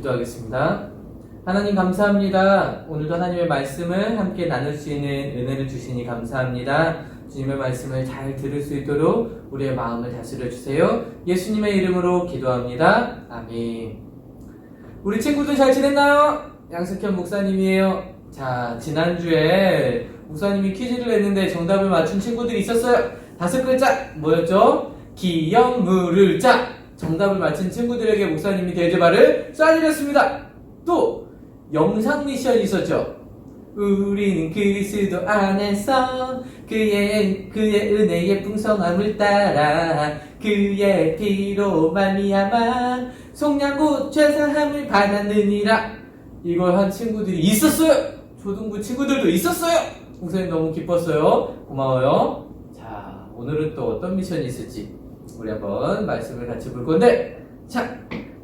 기도하겠습니다. 하나님 감사합니다. 오늘도 하나님의 말씀을 함께 나눌 수 있는 은혜를 주시니 감사합니다. 주님의 말씀을 잘 들을 수 있도록 우리의 마음을 다스려 주세요. 예수님의 이름으로 기도합니다. 아멘. 우리 친구들 잘 지냈나요? 양석현 목사님이에요. 자, 지난주에 목사님이 퀴즈를 냈는데 정답을 맞춘 친구들이 있었어요. 5글자 뭐였죠? 기영물을 자. 정답을 맞힌 친구들에게 목사님이 대제발을 쏴드렸습니다. 또 영상 미션이 있었죠. 우리는 그리스도 안에서 그의 은혜의 풍성함을 따라 그의 피로 말미암아 속량고 죄사함을 받았느니라. 이걸 한 친구들이 있었어요. 초등부 친구들도 있었어요. 목사님 너무 기뻤어요. 고마워요. 자, 오늘은 또 어떤 미션이 있을지 우리 한번 말씀을 같이 볼 건데, 자,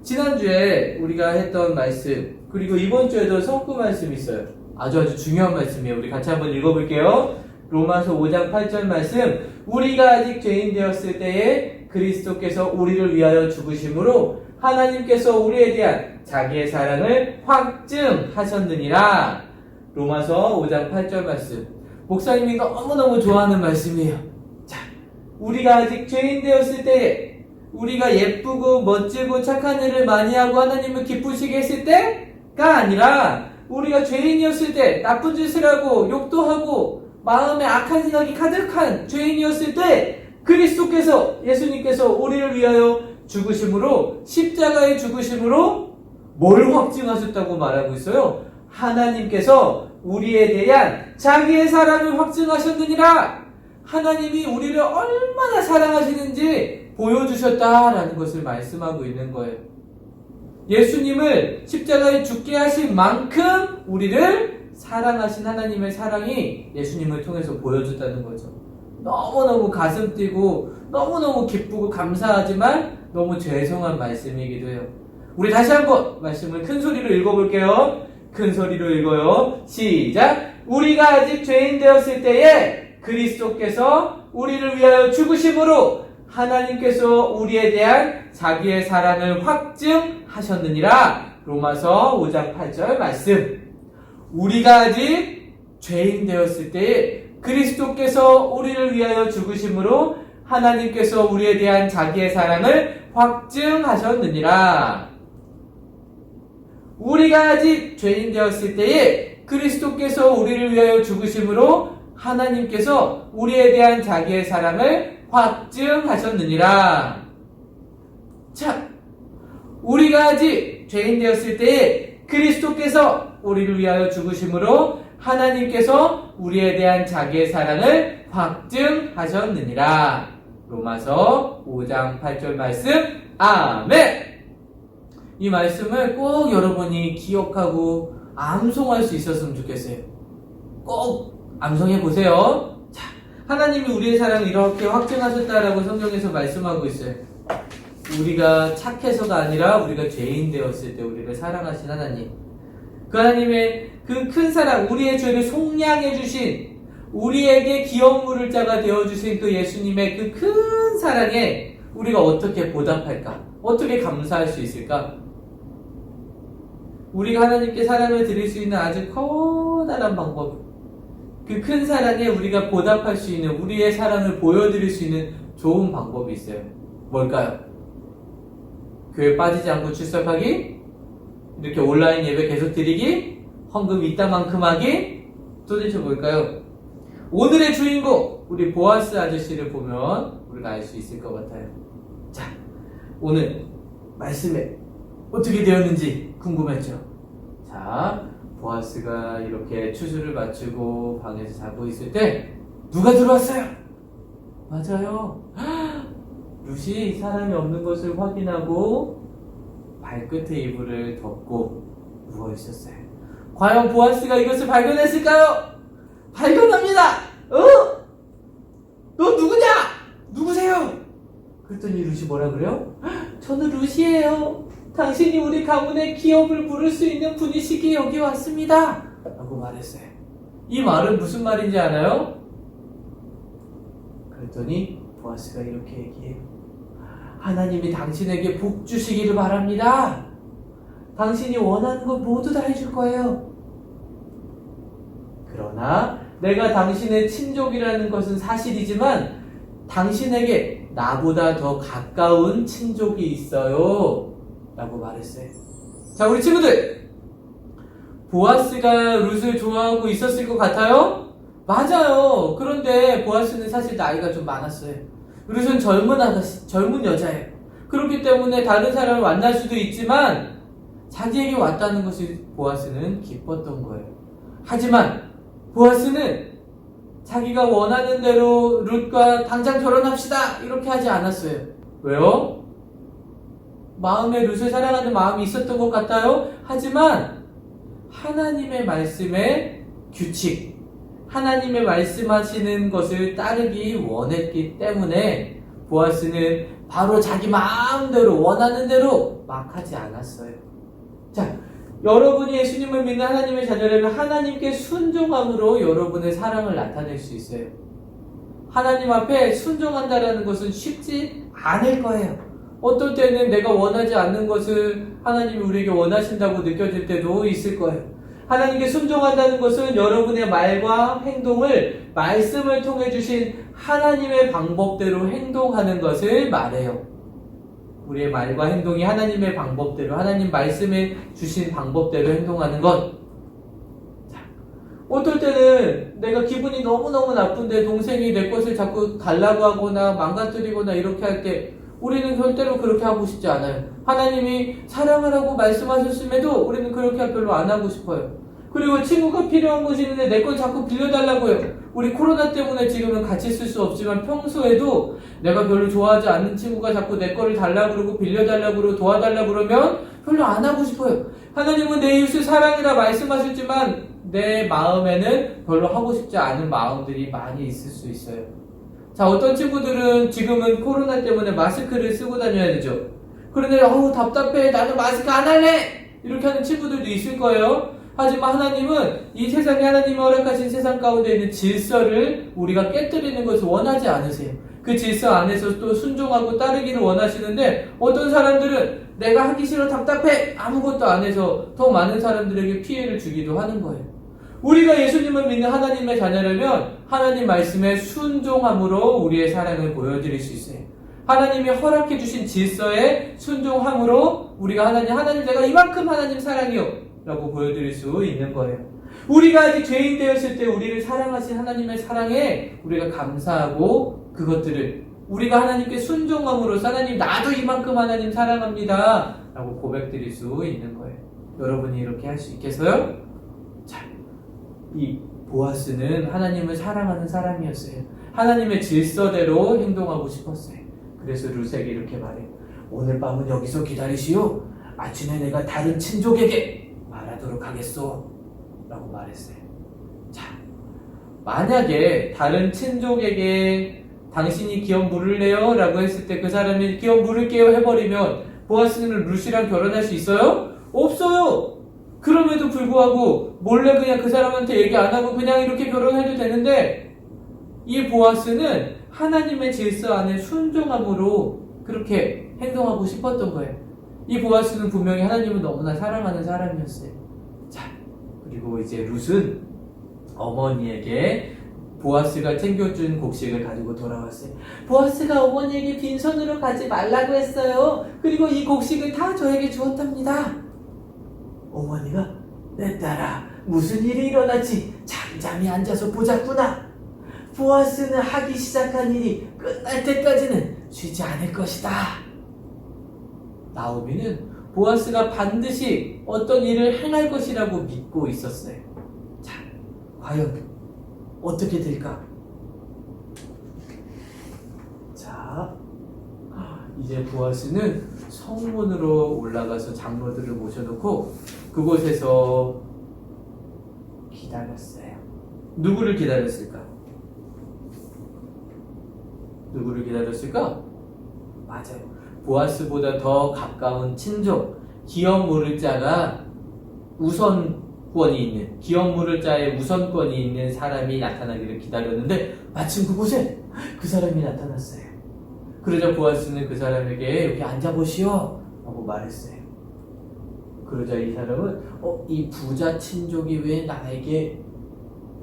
지난주에 우리가 했던 말씀, 그리고 이번 주에도 성구 말씀이 있어요. 아주 중요한 말씀이에요. 우리 같이 한번 읽어볼게요. 로마서 5장 8절 말씀. 우리가 아직 죄인 되었을 때에 그리스도께서 우리를 위하여 죽으심으로 하나님께서 우리에 대한 자기의 사랑을 확증하셨느니라. 로마서 5장 8절 말씀. 목사님이 너무너무 좋아하는 말씀이에요. 우리가 아직 죄인 되었을 때에, 우리가 예쁘고 멋지고 착한 일을 많이 하고 하나님을 기쁘시게 했을 때가 아니라, 우리가 죄인이었을 때, 나쁜 짓을 하고 욕도 하고 마음에 악한 생각이 가득한 죄인이었을 때 그리스도께서, 예수님께서 우리를 위하여 죽으심으로, 십자가의 죽으심으로 뭘 확증하셨다고 말하고 있어요? 하나님께서 우리에 대한 자기의 사랑을 확증하셨느니라. 하나님이 우리를 얼마나 사랑하시는지 보여주셨다라는 것을 말씀하고 있는 거예요. 예수님을 십자가에 죽게 하신 만큼 우리를 사랑하신 하나님의 사랑이 예수님을 통해서 보여줬다는 거죠. 너무너무 가슴 뛰고 너무너무 기쁘고 감사하지만 너무 죄송한 말씀이기도 해요. 우리 다시 한번 말씀을 큰 소리로 읽어볼게요. 큰 소리로 읽어요. 시작! 우리가 아직 죄인 되었을 때에 그리스도께서 우리를 위하여 죽으심으로 하나님께서 우리에 대한 자기의 사랑을 확증하셨느니라. 로마서 5장 8절 말씀. 우리가 아직 죄인 되었을 때에 그리스도께서 우리를 위하여 죽으심으로 하나님께서 우리에 대한 자기의 사랑을 확증하셨느니라. 우리가 아직 죄인 되었을 때에 그리스도께서 우리를 위하여 죽으심으로 하나님께서 우리에 대한 자기의 사랑을 확증하셨느니라. 자, 우리가 아직 죄인 되었을 때에 그리스도께서 우리를 위하여 죽으심으로 하나님께서 우리에 대한 자기의 사랑을 확증하셨느니라. 로마서 5장 8절 말씀. 아멘. 이 말씀을 꼭 여러분이 기억하고 암송할 수 있었으면 좋겠어요. 꼭 암송해 보세요. 자, 하나님이 우리의 사랑을 이렇게 확증하셨다라고 성경에서 말씀하고 있어요. 우리가 착해서가 아니라 우리가 죄인 되었을 때 우리를 사랑하신 하나님. 그 하나님의 그 큰 사랑, 우리의 죄를 속량해 주신, 우리에게 기업물을 자가 되어 주신 그 예수님의 그 큰 사랑에 우리가 어떻게 보답할까? 어떻게 감사할 수 있을까? 우리가 하나님께 사랑을 드릴 수 있는 아주 커다란 방법, 그 큰 사랑에 우리가 보답할 수 있는, 우리의 사랑을 보여드릴 수 있는 좋은 방법이 있어요. 뭘까요? 교회 빠지지 않고 출석하기? 이렇게 온라인 예배 계속 드리기? 헌금 이따만큼 하기? 도대체 뭘까요? 오늘의 주인공, 우리 보아스 아저씨를 보면 우리가 알 수 있을 것 같아요. 자, 오늘 말씀에 어떻게 되었는지 궁금했죠? 자, 보아스가 이렇게 추수를 마치고 방에서 자고 있을 때 누가 들어왔어요? 맞아요. 룻이 사람이 없는 것을 확인하고 발끝에 이불을 덮고 누워있었어요. 과연 보아스가 이것을 발견했을까요? 발견합니다! 너 누구냐? 누구세요? 그랬더니 룻이 뭐라 그래요? 저는 룻이에요. 당신이 우리 가문의 기업을 부를 수 있는 분이시기에 여기 왔습니다. 라고 말했어요. 이 말은 무슨 말인지 아나요? 그랬더니 보아스가 이렇게 얘기해요. 하나님이 당신에게 복 주시기를 바랍니다. 당신이 원하는 것 모두 다 해줄 거예요. 그러나 내가 당신의 친족이라는 것은 사실이지만 당신에게 나보다 더 가까운 친족이 있어요. 라고 말했어요. 자, 우리 친구들, 보아스가 룻을 좋아하고 있었을 것 같아요? 맞아요. 그런데 보아스는 사실 나이가 좀 많았어요. 룻은 젊은 아가씨, 젊은 여자예요. 그렇기 때문에 다른 사람을 만날 수도 있지만 자기에게 왔다는 것이 보아스는 기뻤던 거예요. 하지만 보아스는 자기가 원하는 대로 룻과 당장 결혼합시다 이렇게 하지 않았어요. 왜요? 마음에 룻을 사랑하는 마음이 있었던 것 같아요. 하지만 하나님의 말씀의 규칙, 하나님의 말씀하시는 것을 따르기 원했기 때문에 보아스는 바로 자기 마음대로 원하는 대로 막 하지 않았어요. 자, 여러분이 예수님을 믿는 하나님의 자녀라면 하나님께 순종함으로 여러분의 사랑을 나타낼 수 있어요. 하나님 앞에 순종한다라는 것은 쉽지 않을 거예요. 어떨 때는 내가 원하지 않는 것을 하나님이 우리에게 원하신다고 느껴질 때도 있을 거예요. 하나님께 순종한다는 것은 여러분의 말과 행동을 말씀을 통해 주신 하나님의 방법대로 행동하는 것을 말해요. 우리의 말과 행동이 하나님의 방법대로, 하나님 말씀에 주신 방법대로 행동하는 것. 자, 어떨 때는 내가 기분이 너무너무 나쁜데 동생이 내 것을 자꾸 달라고 하거나 망가뜨리거나 이렇게 할 때 우리는 절대로 그렇게 하고 싶지 않아요. 하나님이 사랑하라고 말씀하셨음에도 우리는 그렇게 별로 안 하고 싶어요. 그리고 친구가 필요한 것이 있는데 내 걸 자꾸 빌려달라고요. 우리 코로나 때문에 지금은 같이 쓸 수 없지만 평소에도 내가 별로 좋아하지 않는 친구가 자꾸 내 거를 달라고 그러고 빌려달라고 그러고 도와달라고 그러면 별로 안 하고 싶어요. 하나님은 내 이웃을 사랑이라 말씀하셨지만 내 마음에는 별로 하고 싶지 않은 마음들이 많이 있을 수 있어요. 자, 어떤 친구들은 지금은 코로나 때문에 마스크를 쓰고 다녀야 되죠. 그런데 답답해, 나는 마스크 안 할래 이렇게 하는 친구들도 있을 거예요. 하지만 하나님은 이 세상에 하나님이 허락하신 세상 가운데 있는 질서를 우리가 깨뜨리는 것을 원하지 않으세요. 그 질서 안에서 또 순종하고 따르기를 원하시는데 어떤 사람들은 내가 하기 싫어, 답답해, 아무것도 안 해서 더 많은 사람들에게 피해를 주기도 하는 거예요. 우리가 예수님을 믿는 하나님의 자녀라면 하나님 말씀에 순종함으로 우리의 사랑을 보여드릴 수 있어요. 하나님이 허락해 주신 질서에 순종함으로 우리가 하나님 내가 이만큼 하나님 사랑이요 라고 보여드릴 수 있는 거예요. 우리가 아직 죄인 되었을 때 우리를 사랑하신 하나님의 사랑에 우리가 감사하고 그것들을 우리가 하나님께 순종함으로써 하나님 나도 이만큼 하나님 사랑합니다 라고 고백드릴 수 있는 거예요. 여러분이 이렇게 할 수 있겠어요? 자, 이 보아스는 하나님을 사랑하는 사람이었어요. 하나님의 질서대로 행동하고 싶었어요. 그래서 룻에게 이렇게 말해요. 오늘 밤은 여기서 기다리시오. 아침에 내가 다른 친족에게 말하도록 하겠소 라고 말했어요. 자, 만약에 다른 친족에게 당신이 기업 물을래요? 라고 했을 때 그 사람이 기업 물을게요 해버리면 보아스는 룻이랑 결혼할 수 있어요? 없어요. 그럼에도 불구하고 몰래 그냥 그 사람한테 얘기 안 하고 그냥 이렇게 결혼해도 되는데 이 보아스는 하나님의 질서 안에 순종함으로 그렇게 행동하고 싶었던 거예요. 이 보아스는 분명히 하나님을 너무나 사랑하는 사람이었어요. 자, 그리고 이제 룻은 어머니에게 보아스가 챙겨준 곡식을 가지고 돌아왔어요. 보아스가 어머니에게 빈손으로 가지 말라고 했어요. 그리고 이 곡식을 다 저에게 주었답니다. 어머니가 내 딸아 무슨 일이 일어났지 잠잠히 앉아서 보자꾸나. 보아스는 하기 시작한 일이 끝날 때까지는 쉬지 않을 것이다. 나오미는 보아스가 반드시 어떤 일을 행할 것이라고 믿고 있었어요. 자, 과연 어떻게 될까? 자, 이제 보아스는 성문으로 올라가서 장로들을 모셔놓고 그곳에서 기다렸어요. 누구를 기다렸을까? 누구를 기다렸을까? 맞아요. 보아스보다 더 가까운 친족, 기업 물을 자가 우선권이 있는, 기업 물을 자의 우선권이 있는 사람이 나타나기를 기다렸는데 마침 그곳에 그 사람이 나타났어요. 그러자 보아스는 그 사람에게 여기 앉아보시오 하고 말했어요. 그러자 이 사람은 이 부자 친족이 왜 나에게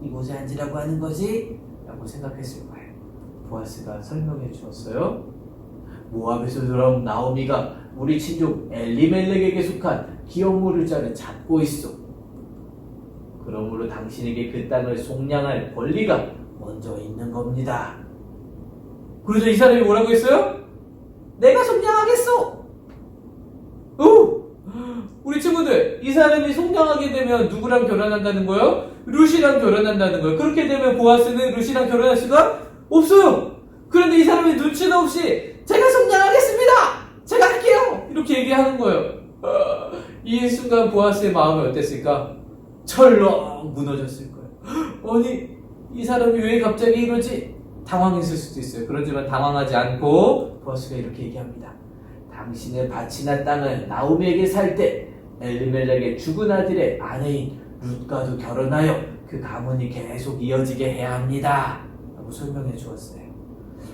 이곳에 앉으라고 하는 거지? 라고 생각했을 거예요. 보아스가 설명해 주었어요. 모압에서 돌아온 나오미가 우리 친족 엘리멜렉에게 속한 기업물을 자는 잡고 있어. 그러므로 당신에게 그 땅을 속량할 권리가 먼저 있는 겁니다. 그러자 이 사람이 뭐라고 했어요? 내가 속량하겠어. 우리 친구들, 이 사람이 속량하게 되면 누구랑 결혼한다는 거예요? 룻이랑 결혼한다는 거예요. 그렇게 되면 보아스는 룻이랑 결혼할 수가 없어요. 그런데 이 사람이 눈치도 없이 제가 속량하겠습니다. 제가 할게요. 이렇게 얘기하는 거예요. 이 순간 보아스의 마음이 어땠을까? 철렁 무너졌을 거예요. 아니, 이 사람이 왜 갑자기 이러지? 당황했을 수도 있어요. 그렇지만 당황하지 않고 보아스가 이렇게 얘기합니다. 당신의 밭이나 땅을 나오미에게 살 때 엘리멜렉의 죽은 아들의 아내인 룻과도 결혼하여 그 가문이 계속 이어지게 해야 합니다. 라고 설명해 주었어요.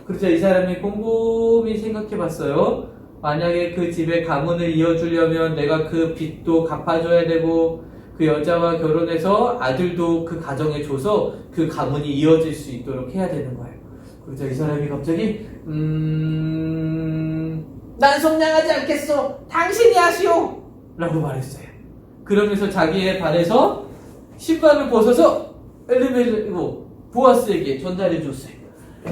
그래서 이 사람이 곰곰이 생각해 봤어요. 만약에 그 집의 가문을 이어주려면 내가 그 빚도 갚아줘야 되고 그 여자와 결혼해서 아들도 그 가정에 줘서 그 가문이 이어질 수 있도록 해야 되는 거예요. 그래서 이 사람이 갑자기 난 속량하지 않겠어. 당신이 하시오. 라고 말했어요. 그러면서 자기의 발에서 신발을 벗어서 보아스에게 전달해 줬어요.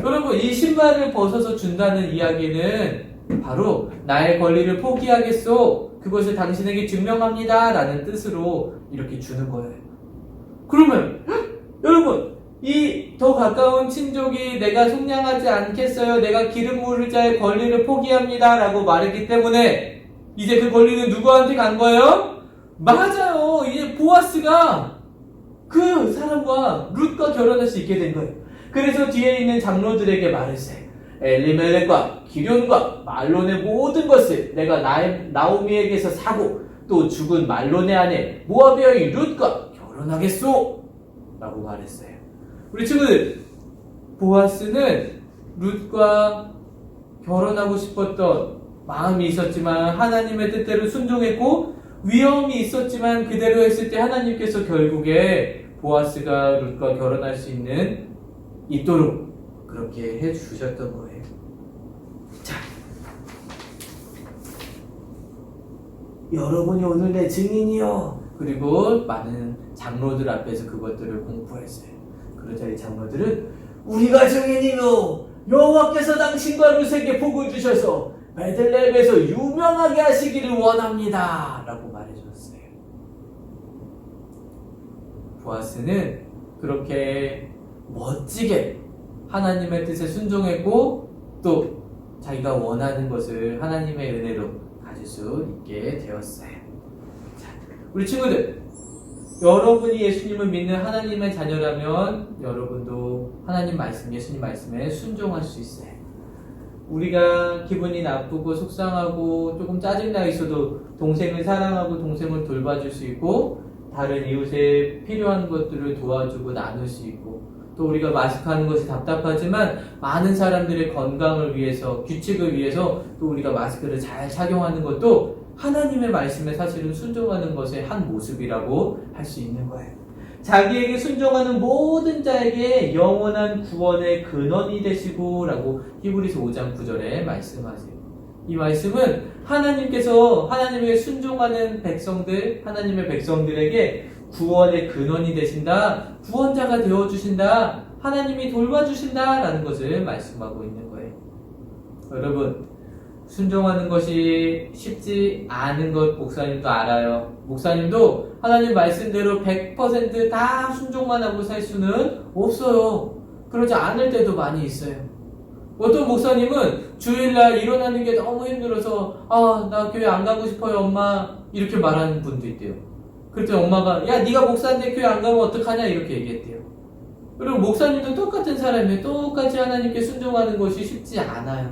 여러분, 이 신발을 벗어서 준다는 이야기는 바로 나의 권리를 포기하겠소. 그것을 당신에게 증명합니다. 라는 뜻으로 이렇게 주는 거예요. 그러면 여러분, 이 더 가까운 친족이 내가 속량하지 않겠어요. 내가 기름 부을 자의 권리를 포기합니다. 라고 말했기 때문에 이제 그 권리는 누구한테 간 거예요? 맞아요. 이제 보아스가 그 사람과 룻과 결혼할 수 있게 된 거예요. 그래서 뒤에 있는 장로들에게 말했어요. 엘리멜렉과 기럐과 말론의 모든 것을 내가 나오미에게서 사고 또 죽은 말론의 아내 모압의 여인 룻과 결혼하겠소. 라고 말했어요. 우리 친구들, 보아스는 룻과 결혼하고 싶었던 마음이 있었지만 하나님의 뜻대로 순종했고 위험이 있었지만 그대로 했을 때 하나님께서 결국에 보아스가 룻과 결혼할 수 있도록 그렇게 해주셨던 거예요. 자, 여러분이 오늘 내 증인이요. 그리고 많은 장로들 앞에서 그것들을 공부했어요. 그러자 이 장로들은 우리가 증인이요, 여호와께서 당신과 룻에게 복을 주셔서 베들레헴에서 유명하게 하시기를 원합니다. 라고 말해줬어요. 보아스는 그렇게 멋지게 하나님의 뜻에 순종했고 또 자기가 원하는 것을 하나님의 은혜로 가질 수 있게 되었어요. 자, 우리 친구들, 여러분이 예수님을 믿는 하나님의 자녀라면 여러분도 하나님 말씀, 예수님 말씀에 순종할 수 있어요. 우리가 기분이 나쁘고 속상하고 조금 짜증나 있어도 동생을 사랑하고 동생을 돌봐줄 수 있고 다른 이웃에 필요한 것들을 도와주고 나눌 수 있고 또 우리가 마스크하는 것이 답답하지만 많은 사람들의 건강을 위해서, 규칙을 위해서 또 우리가 마스크를 잘 착용하는 것도 하나님의 말씀에 사실은 순종하는 것의 한 모습이라고 할 수 있는 거예요. 자기에게 순종하는 모든 자에게 영원한 구원의 근원이 되시고 라고 히브리서 5장 9절에 말씀하세요. 이 말씀은 하나님께서 하나님에게 순종하는 백성들, 하나님의 백성들에게 구원의 근원이 되신다, 구원자가 되어주신다, 하나님이 돌봐주신다 라는 것을 말씀하고 있는 거예요. 여러분, 순종하는 것이 쉽지 않은 것 목사님도 알아요. 목사님도 하나님 말씀대로 100% 다 순종만 하고 살 수는 없어요. 그러지 않을 때도 많이 있어요. 어떤 목사님은 주일날 일어나는 게 너무 힘들어서 나 교회 안 가고 싶어요 엄마, 이렇게 말하는 분도 있대요. 그랬더니 엄마가 야 네가 목사인데 교회 안 가면 어떡하냐 이렇게 얘기했대요. 그리고 목사님도 똑같은 사람이에요. 똑같이 하나님께 순종하는 것이 쉽지 않아요.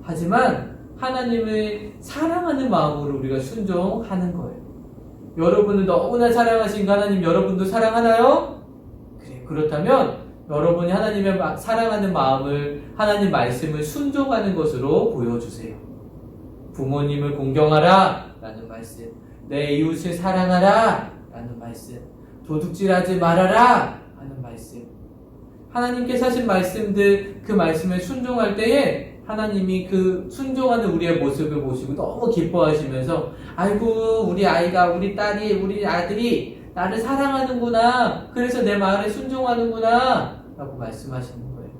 하지만 하나님을 사랑하는 마음으로 우리가 순종하는 거예요. 여러분을 너무나 사랑하신 하나님, 여러분도 사랑하나요? 그래, 그렇다면 여러분이 하나님의 사랑하는 마음을, 하나님 말씀을 순종하는 것으로 보여주세요. 부모님을 공경하라 라는 말씀, 내 이웃을 사랑하라 라는 말씀, 도둑질하지 말아라 하는 말씀, 하나님께서 하신 말씀들, 그 말씀에 순종할 때에 하나님이 그 순종하는 우리의 모습을 보시고 너무 기뻐하시면서 아이고 우리 아이가, 우리 딸이, 우리 아들이 나를 사랑하는구나, 그래서 내 말에 순종하는구나 라고 말씀하시는 거예요.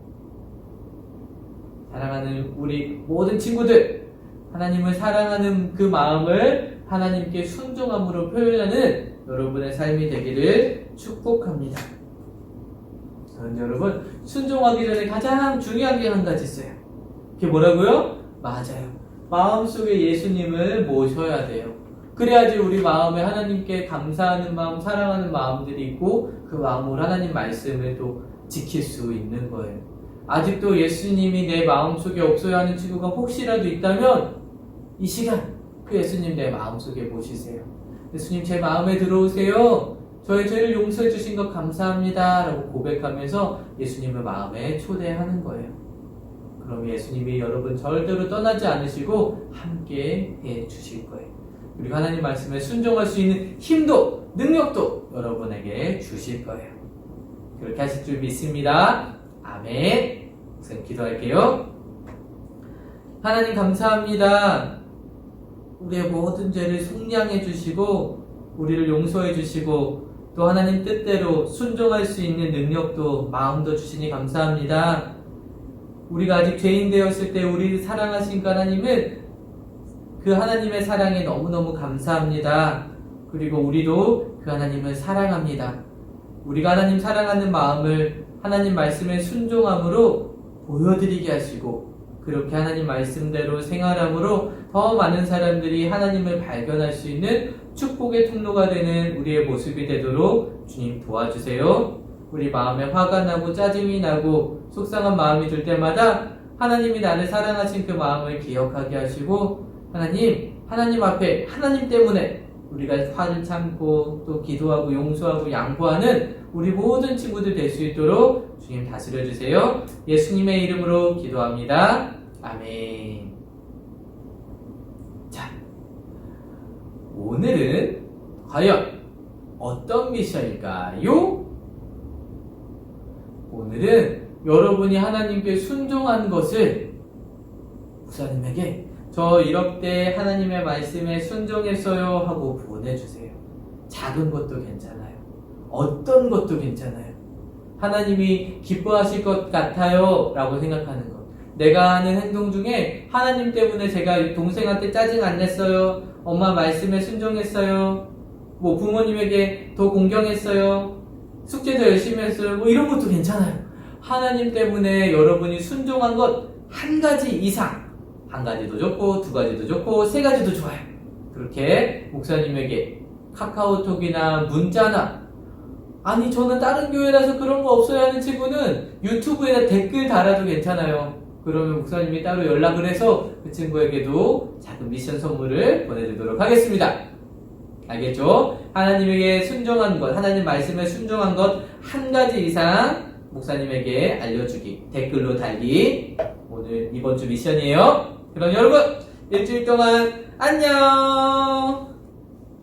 사랑하는 우리 모든 친구들, 하나님을 사랑하는 그 마음을 하나님께 순종함으로 표현하는 여러분의 삶이 되기를 축복합니다. 그런데 여러분, 순종하기 전에 가장 중요한 게 한 가지 있어요. 그게 뭐라고요? 맞아요. 마음속에 예수님을 모셔야 돼요. 그래야지 우리 마음에 하나님께 감사하는 마음, 사랑하는 마음들이 있고 그 마음으로 하나님 말씀을 또 지킬 수 있는 거예요. 아직도 예수님이 내 마음속에 없어야 하는 친구가 혹시라도 있다면 이 시간 그 예수님 내 마음속에 모시세요. 예수님 제 마음에 들어오세요. 저의 죄를 용서해 주신 것 감사합니다 라고 고백하면서 예수님을 마음에 초대하는 거예요. 그럼 예수님이 여러분 절대로 떠나지 않으시고 함께 해 주실 거예요. 그리고 하나님 말씀에 순종할 수 있는 힘도 능력도 여러분에게 주실 거예요. 그렇게 하실 줄 믿습니다. 아멘. 우선 기도할게요. 하나님 감사합니다. 우리의 모든 죄를 속량해 주시고 우리를 용서해 주시고 또 하나님 뜻대로 순종할 수 있는 능력도 마음도 주시니 감사합니다. 우리가 아직 죄인 되었을 때 우리를 사랑하신 그 하나님은 그 하나님의 사랑에 너무너무 감사합니다. 그리고 우리도 그 하나님을 사랑합니다. 우리가 하나님 사랑하는 마음을 하나님 말씀에 순종함으로 보여드리게 하시고 그렇게 하나님 말씀대로 생활함으로 더 많은 사람들이 하나님을 발견할 수 있는 축복의 통로가 되는 우리의 모습이 되도록 주님 도와주세요. 우리 마음에 화가 나고 짜증이 나고 속상한 마음이 들 때마다 하나님이 나를 사랑하신 그 마음을 기억하게 하시고 하나님 앞에 하나님 때문에 우리가 화를 참고 또 기도하고 용서하고 양보하는 우리 모든 친구들 될 수 있도록 주님 다스려 주세요. 예수님의 이름으로 기도합니다. 아멘. 자, 오늘은 과연 어떤 미션일까요? 오늘은 여러분이 하나님께 순종한 것을 목사님에게 저 이렇게 하나님의 말씀에 순종했어요 하고 보내주세요. 작은 것도 괜찮아요. 어떤 것도 괜찮아요. 하나님이 기뻐하실 것 같아요 라고 생각하는 것. 내가 하는 행동 중에 하나님 때문에 제가 동생한테 짜증 안 냈어요, 엄마 말씀에 순종했어요, 뭐 부모님에게 더 공경했어요, 숙제도 열심히 했어요, 뭐 이런 것도 괜찮아요. 하나님 때문에 여러분이 순종한 것 한 가지 이상, 한 가지도 좋고 두 가지도 좋고 세 가지도 좋아요. 그렇게 목사님에게 카카오톡이나 문자나, 아니 저는 다른 교회라서 그런 거 없어야 하는 친구는 유튜브에다 댓글 달아도 괜찮아요. 그러면 목사님이 따로 연락을 해서 그 친구에게도 작은 미션 선물을 보내드리도록 하겠습니다. 알겠죠? 하나님에게 순종한 것, 하나님 말씀에 순종한 것 한 가지 이상 목사님에게 알려주기, 댓글로 달기, 오늘 이번 주 미션이에요. 그럼 여러분 일주일 동안 안녕,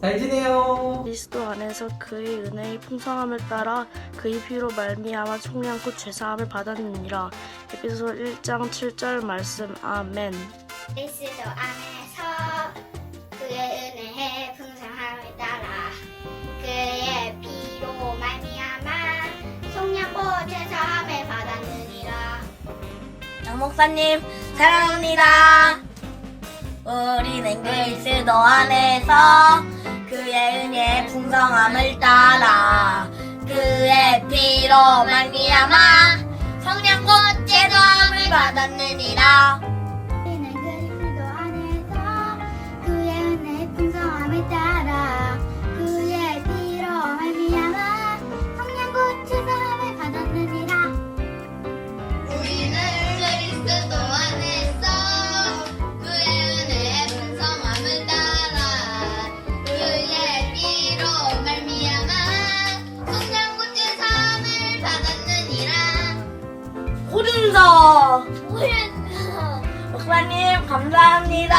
잘 지내요. 그리스도 안에서 그의 은혜의 풍성함을 따라 그의 피로 말미암아 총량코 죄사함을 받았느니라. 에베소 1장 7절 말씀. 아멘. 그리스도 안에서 그의 은혜의 풍성함을 따라 그의 피로 말미암아 속량코 죄사함을 받았느니라. 목사님 사랑합니다. 우리는 그리스도 안에서 그의 은혜의 풍성함을 따라 그의 피로 말미암아 성령곧 죄사함을 받았느니라. 우리는 그리스도 안에서 그의 은혜의 풍성함을 따라 그의 피로 말미암아 성령곧 죄사함을 받았느니라. 우리는 그리스도 안에서 그의 은혜의 풍성함을 따라 그의 피로 말미암아 성령곧 죄사함을 받았느니라. 호준서 목사님 감사합니다.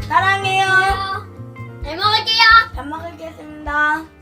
사랑해요. 잘 먹을게요. 잘 먹겠습니다.